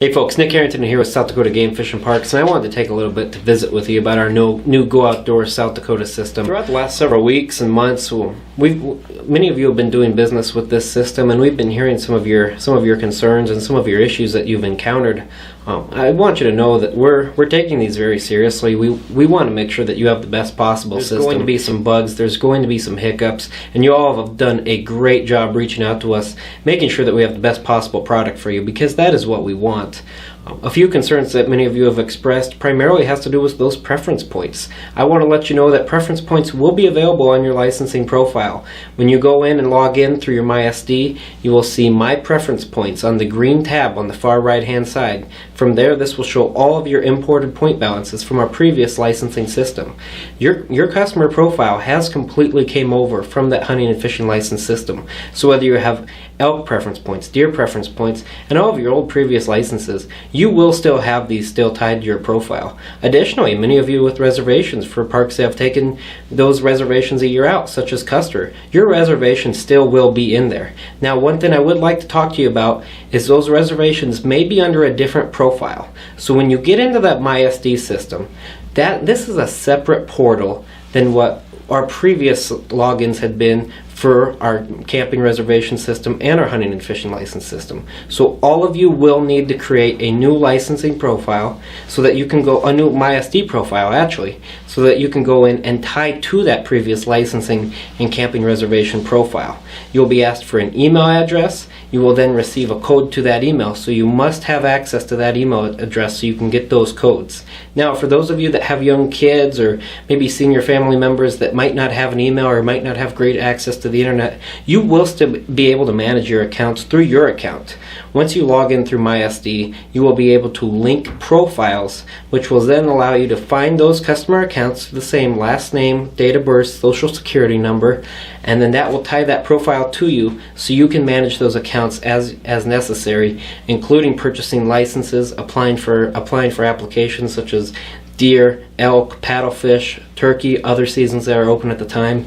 Hey folks, Nick Harrington here with South Dakota Game Fish and Parks, and I wanted to take a little bit to visit with you about our new Go Outdoors South Dakota system. Throughout the last several weeks and months, many of you have been doing business with this system, and we've been hearing some of your concerns and some of your issues that you've encountered. I want you to know that we're taking these very seriously. We want to make sure that you have the best possible system. There's going to be some bugs, there's going to be some hiccups, and you all have done a great job reaching out to us, making sure that we have the best possible product for you, because that is what we want. A few concerns that many of you have expressed primarily has to do with those preference points. I want to let you know that preference points will be available on your licensing profile. When you go in and log in through your MySD, you will see My Preference Points on the green tab on the far right hand side. From there, this will show all of your imported point balances from our previous licensing system. Your customer profile has completely came over from that hunting and fishing license system. So whether you have elk preference points, deer preference points, and all of your old previous licenses, you will still have these still tied to your profile. Additionally, many of you with reservations for parks that have taken those reservations a year out, such as Custer, your reservation still will be in there. Now, one thing I would like to talk to you about is those reservations may be under a different profile. So when you get into that MySD system, this is a separate portal than what our previous logins had been for our camping reservation system and our hunting and fishing license system. So all of you will need to create a new licensing profile so that you can go, a new MySD profile actually, so that you can go in and tie to that previous licensing and camping reservation profile. You'll be asked for an email address. You will then receive a code to that email, so you must have access to that email address so you can get those codes. Now, for those of you that have young kids or maybe senior family members that might not have an email or might not have great access to the internet, you will still be able to manage your accounts through your account. Once you log in through MySD, you will be able to link profiles, which will then allow you to find those customer accounts with the same last name, date of birth, social security number, and then that will tie that profile to you so you can manage those accounts as necessary, including purchasing licenses, applying for applications such as deer, elk, paddlefish, turkey, other seasons that are open at the time.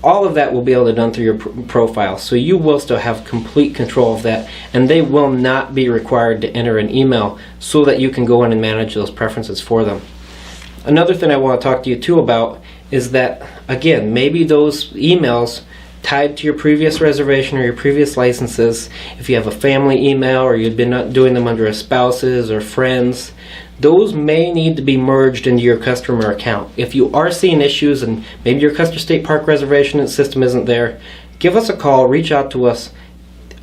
All of that will be able to be done through your profile, so you will still have complete control of that, and they will not be required to enter an email so that you can go in and manage those preferences for them. Another thing I want to talk to you too about is that, again, maybe those emails tied to your previous reservation or your previous licenses, if you have a family email or you've been doing them under a spouse's or friends, those may need to be merged into your customer account. If you are seeing issues and maybe your Custer State Park reservation system isn't there, give us a call, reach out to us.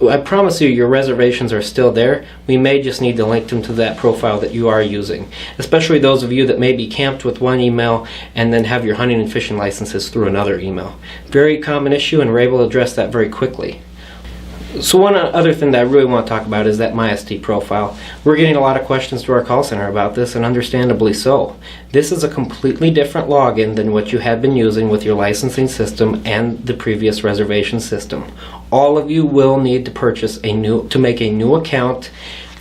I promise you your reservations are still there. We may just need to link them to that profile that you are using, especially those of you that may be camped with one email and then have your hunting and fishing licenses through another email. Very common issue, and we're able to address that very quickly. So one other thing that I really want to talk about is that MySD profile. We're getting a lot of questions to our call center about this, and understandably so. This is a completely different login than what you had been using with your licensing system and the previous reservation system. All of you will need to make a new account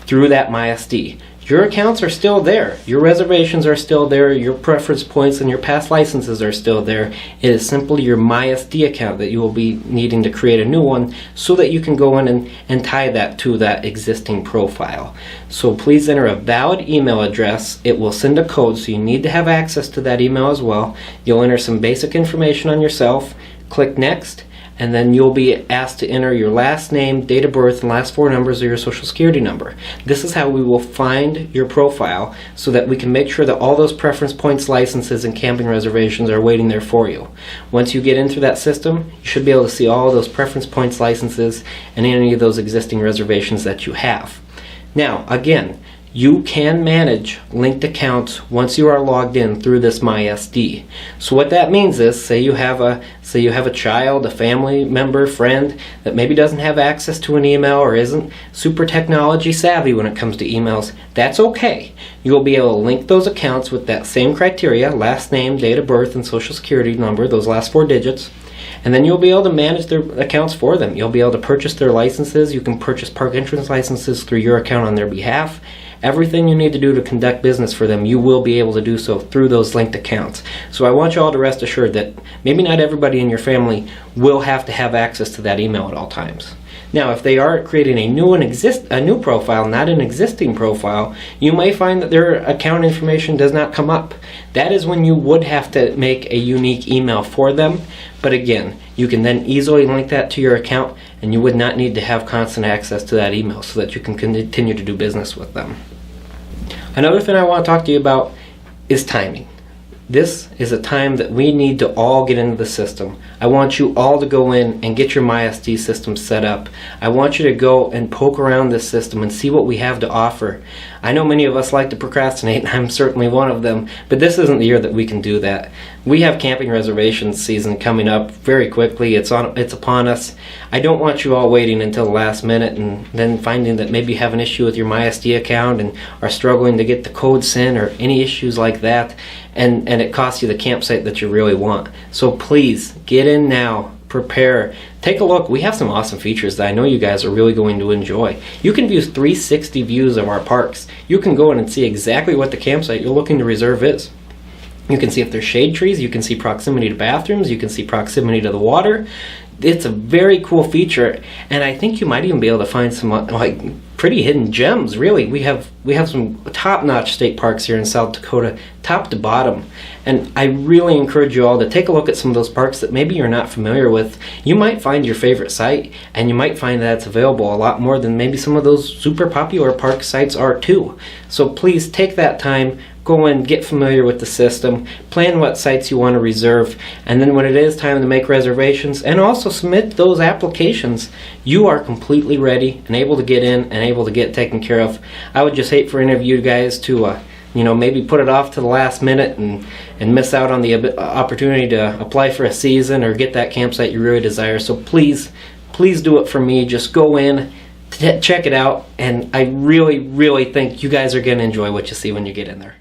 through that MySD. Your accounts are still there. Your reservations are still there. Your preference points and your past licenses are still there. It is simply your MySD account that you will be needing to create a new one so that you can go in and tie that to that existing profile. So please enter a valid email address. It will send a code, so you need to have access to that email as well. You'll enter some basic information on yourself, click Next, and then you'll be asked to enter your last name, date of birth, and last four numbers of your social security number. This is how we will find your profile so that we can make sure that all those preference points, licenses, and camping reservations are waiting there for you. Once you get into that system, you should be able to see all of those preference points, licenses, and any of those existing reservations that you have. Now, again, you can manage linked accounts once you are logged in through this MySD. So what that means is, say you have a child, a family member, friend that maybe doesn't have access to an email or isn't super technology savvy when it comes to emails. That's okay. You will be able to link those accounts with that same criteria, last name, date of birth, and social security number, those last four digits. And then you'll be able to manage their accounts for them. You'll be able to purchase their licenses. You can purchase park entrance licenses through your account on their behalf. Everything you need to do to conduct business for them, you will be able to do so through those linked accounts. So I want you all to rest assured that maybe not everybody in your family will have to have access to that email at all times. Now, if they are creating a new profile, not an existing profile, you may find that their account information does not come up. That is when you would have to make a unique email for them. But again, you can then easily link that to your account, and you would not need to have constant access to that email so that you can continue to do business with them. Another thing I want to talk to you about is timing. This is a time that we need to all get into the system. I want you all to go in and get your MySD system set up. I want you to go and poke around this system and see what we have to offer. I know many of us like to procrastinate, and I'm certainly one of them, but this isn't the year that we can do that. We have camping reservations season coming up very quickly. It's upon us. I don't want you all waiting until the last minute and then finding that maybe you have an issue with your MySD account and are struggling to get the codes in or any issues like that, and it costs you the campsite that you really want. So please, get in now. Prepare. Take a look. We have some awesome features that I know you guys are really going to enjoy. You can view 360 views of our parks. You can go in and see exactly what the campsite you're looking to reserve is. You can see if there's shade trees. You can see proximity to bathrooms. You can see proximity to the water. It's a very cool feature, and I think you might even be able to find some like pretty hidden gems. Really, we have some top-notch state parks here in South Dakota, top to bottom, and I really encourage you all to take a look at some of those parks that maybe you're not familiar with. You might find your favorite site, and you might find that it's available a lot more than maybe some of those super popular park sites are too. So please take that time. Go and get familiar with the system, plan what sites you want to reserve, and then when it is time to make reservations and also submit those applications, you are completely ready and able to get in and able to get taken care of. I would just hate for any of you guys to maybe put it off to the last minute and miss out on the opportunity to apply for a season or get that campsite you really desire. So please do it for me. Just go in, check it out, and I really, really think you guys are going to enjoy what you see when you get in there.